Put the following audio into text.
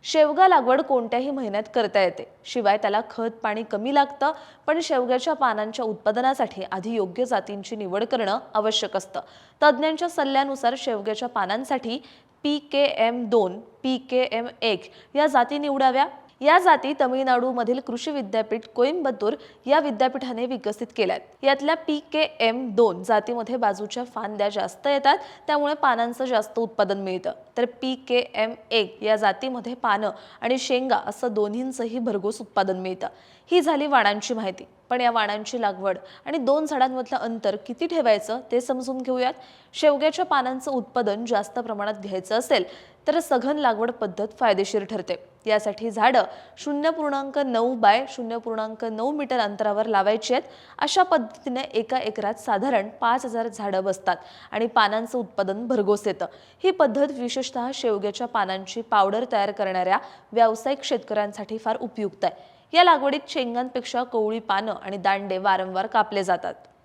शेवगा लागवड कोणत्याही महिन्यात करता येते, शिवाय त्याला खत पाणी कमी लागतं. पण शेवग्याच्या पानांच्या उत्पादनासाठी आधी योग्य जातींची निवड करणं आवश्यक असतं. तज्ज्ञांच्या सल्ल्यानुसार शेवग्याच्या पानांसाठी PKM2, PKM1 या जाती निवडाव्या. या जाती तमिळनाडूमधील कृषी विद्यापीठ कोइंबतूर या विद्यापीठाने विकसित केल्यात. यातल्या PKM2 जातीमध्ये बाजूच्या फांद्या जास्त येतात, त्यामुळे पानांचं जास्त उत्पादन मिळतं. तर PKM1 या जातीमध्ये पानं आणि शेंगा असं दोन्हींचंही भरघोस उत्पादन मिळतं. ही झाली वाणांची माहिती. पण या वाणांची लागवड आणि दोन झाडांमधलं अंतर किती ठेवायचं ते समजून घेऊयात. शेवग्याच्या पानांचं उत्पादन जास्त प्रमाणात घ्यायचं असेल तर सघन लागवड पद्धत फायदेशीर ठरते. यासाठी झाडं 0.9 बाय 0.9 मीटर अंतरावर लावायची आहेत. अशा पद्धतीने एका एकरात साधारण 5000 झाडं बसतात आणि पानांचं उत्पादन भरघोस येतं. ही पद्धत विशेषतः शेवग्याच्या पानांची पावडर तयार करणाऱ्या व्यावसायिक शेतकऱ्यांसाठी फार उपयुक्त आहे. या लागवडीत शेंगांपेक्षा कोवळी पानं आणि दांडे वारंवार कापले जातात.